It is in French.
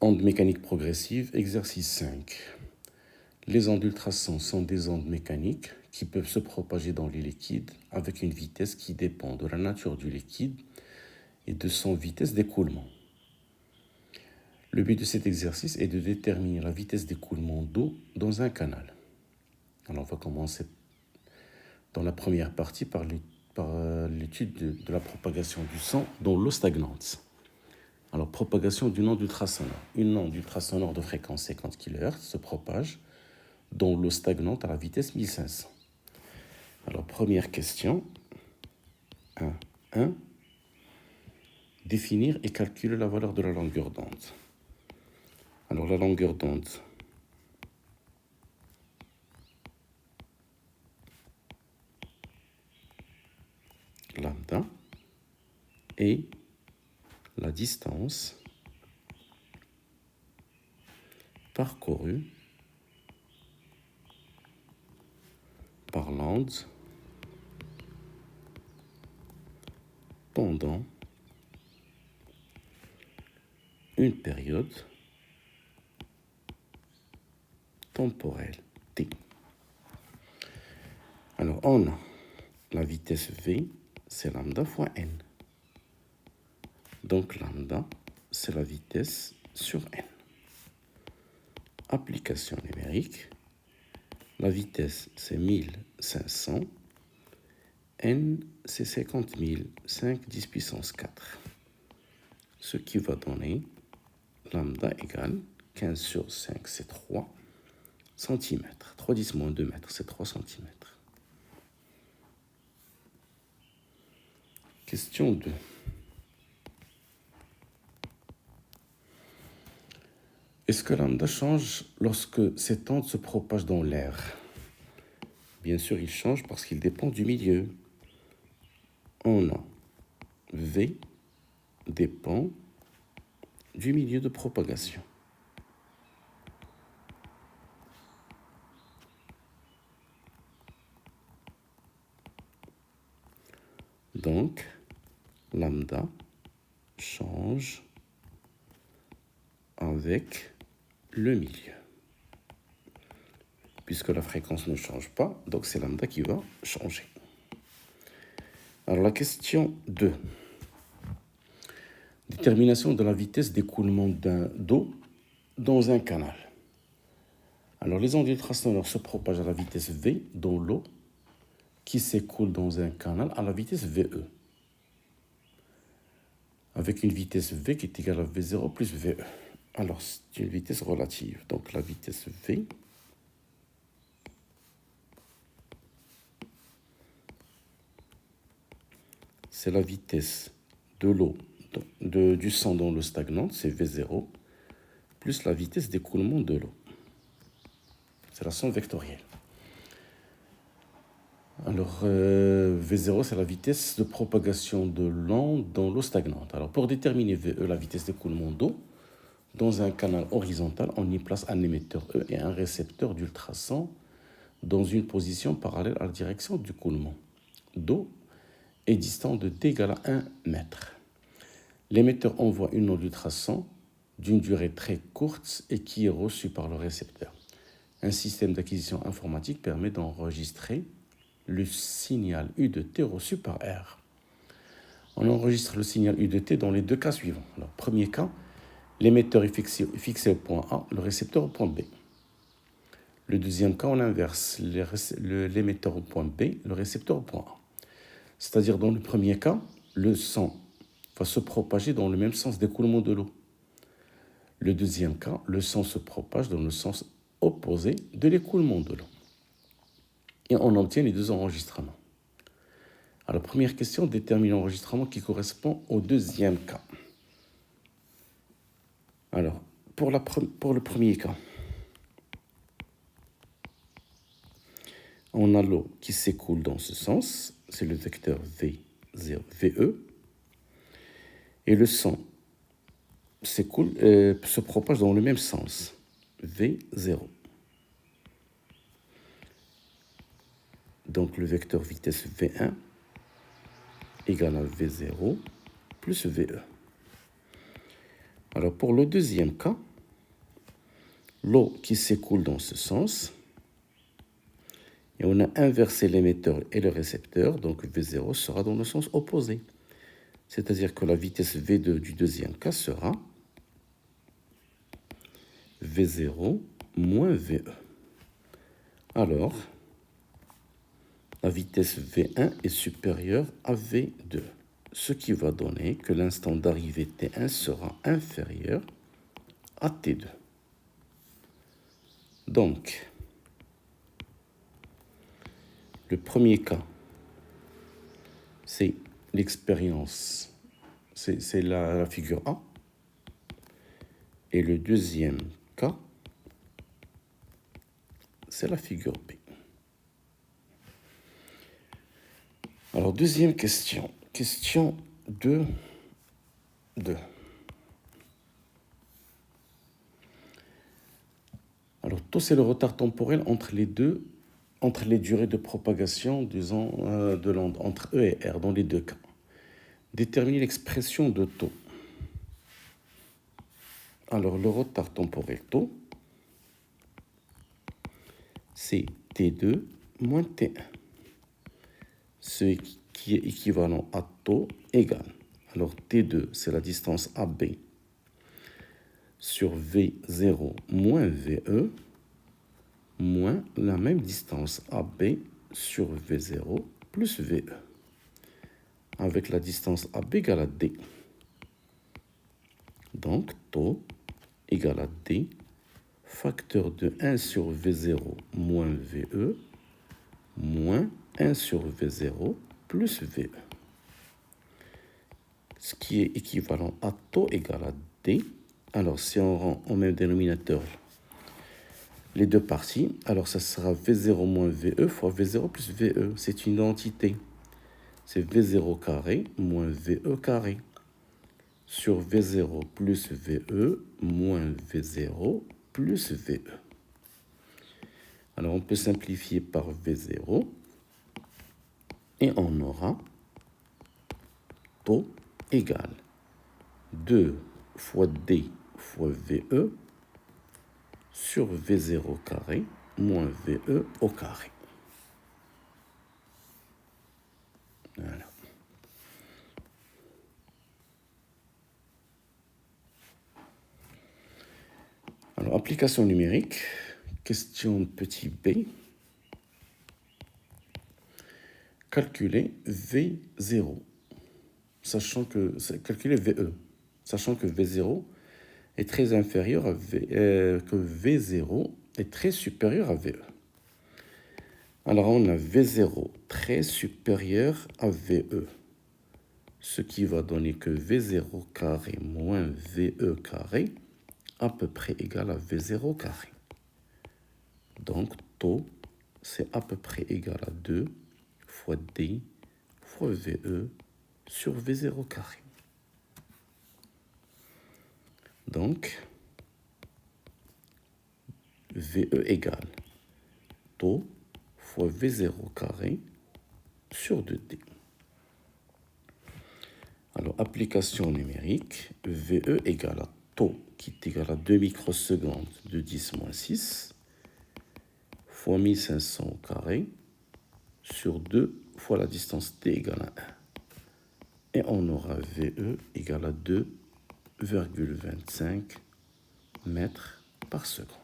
Ondes mécaniques progressives, exercice 5. Les ondes d'ultrasons sont des ondes mécaniques qui peuvent se propager dans les liquides avec une vitesse qui dépend de la nature du liquide et de son vitesse d'écoulement. Le but de cet exercice est de déterminer la vitesse d'écoulement d'eau dans un canal. Alors on va commencer dans la première partie par l'étude de la propagation du son dans l'eau stagnante. Alors, propagation d'une onde ultrasonore. Une onde ultrasonore de fréquence 50 kHz se propage dans l'eau stagnante à la vitesse 1500. Alors, première question. 1. Définir et calculer la valeur de la longueur d'onde. Alors, la longueur d'onde lambda est la distance parcourue par l'onde pendant une période temporelle t. Alors, on a la vitesse v, c'est lambda fois n. Donc, lambda, c'est la vitesse sur n. Application numérique. La vitesse, c'est 1500. N, c'est 50 000, 5, 10 puissance 4. Ce qui va donner lambda égale 15 sur 5, c'est 3 cm. 3 10 moins 2 mètres, c'est 3 cm. Question 2. Est-ce que lambda change lorsque cette onde se propage dans l'air? Bien sûr, il change parce qu'il dépend du milieu. On a V dépend du milieu de propagation. Donc, lambda change avec le milieu. Puisque la fréquence ne change pas, donc c'est lambda qui va changer. Alors la question 2. Détermination de la vitesse d'écoulement d'eau dans un canal. Alors les ondes ultrasonores se propagent à la vitesse v dans l'eau qui s'écoule dans un canal à la vitesse VE. Avec une vitesse v qui est égale à V0 plus VE. Alors c'est une vitesse relative. Donc la vitesse v c'est la vitesse de l'eau, du sang dans l'eau stagnante, c'est V0, plus la vitesse d'écoulement de l'eau. C'est la somme vectorielle. Alors, V0, c'est la vitesse de propagation de l'onde dans l'eau stagnante. Alors, pour déterminer VE, la vitesse d'écoulement d'eau, dans un canal horizontal, on y place un émetteur E et un récepteur d'ultrasons dans une position parallèle à la direction d'écoulement d'eau est distant de t égale à 1 mètre. L'émetteur envoie une onde d'ultrason d'une durée très courte et qui est reçue par le récepteur. Un système d'acquisition informatique permet d'enregistrer le signal U de T reçu par R. On enregistre le signal U de T dans les deux cas suivants. Alors, premier cas, l'émetteur est fixé au point A, le récepteur au point B. Le deuxième cas, on inverse l'émetteur au point B, le récepteur au point A. C'est-à-dire, dans le premier cas, le son va se propager dans le même sens d'écoulement de l'eau. Le deuxième cas, le son se propage dans le sens opposé de l'écoulement de l'eau. Et on obtient les deux enregistrements. Alors, première question, détermine l'enregistrement qui correspond au deuxième cas. Alors, pour le premier cas, on a l'eau qui s'écoule dans ce sens, c'est le vecteur VE, et le son se propage dans le même sens, V0. Donc le vecteur vitesse V1 égale à V0 plus VE. Alors pour le deuxième cas, l'eau qui s'écoule dans ce sens. Et on a inversé l'émetteur et le récepteur, donc V0 sera dans le sens opposé. C'est-à-dire que la vitesse V2 du deuxième cas sera V0 moins VE. Alors, la vitesse V1 est supérieure à V2, ce qui va donner que l'instant d'arrivée T1 sera inférieur à T2. Donc, le premier cas, c'est l'expérience, c'est la figure A. Et le deuxième cas, c'est la figure B. Alors, deuxième question. Question 2. Alors, taux, c'est le retard temporel entre les durées de propagation de l'onde, entre E et R, dans les deux cas. Déterminer l'expression de taux. Alors, le retard temporel taux, c'est T2 moins T1. Ce qui est équivalent à taux égal. Alors, T2, c'est la distance AB sur V0 moins VE, moins la même distance AB sur V0 plus VE, avec la distance AB égale à D. Donc, taux égale à D, facteur de 1 sur V0 moins VE, moins 1 sur V0 plus VE. Ce qui est équivalent à taux égal à D. Alors, si on rend au même dénominateur les deux parties, alors ça sera V0 moins VE fois V0 plus VE. C'est une identité. C'est V0 carré moins VE carré sur V0 plus VE moins V0 plus VE. Alors, on peut simplifier par V0 et on aura taux égale 2 fois D fois VE sur V0 carré moins VE au carré. Voilà. Alors, application numérique, question petit b. Calculer V0, calculer VE, sachant que V0 est très inférieur à que V0 est très supérieur à VE. Alors, on a V0 très supérieur à VE, ce qui va donner que V0 carré moins VE carré à peu près égal à V0 carré. Donc, taux, c'est à peu près égal à 2 fois D fois VE sur V0 carré. Donc, VE égale taux fois V0 carré sur 2D. Alors, application numérique, VE égale à taux qui est égal à 2 microsecondes de 10 moins 6 fois 1500 au carré sur 2 fois la distance t égale à 1. Et on aura VE égale à 2,25 mètres par seconde.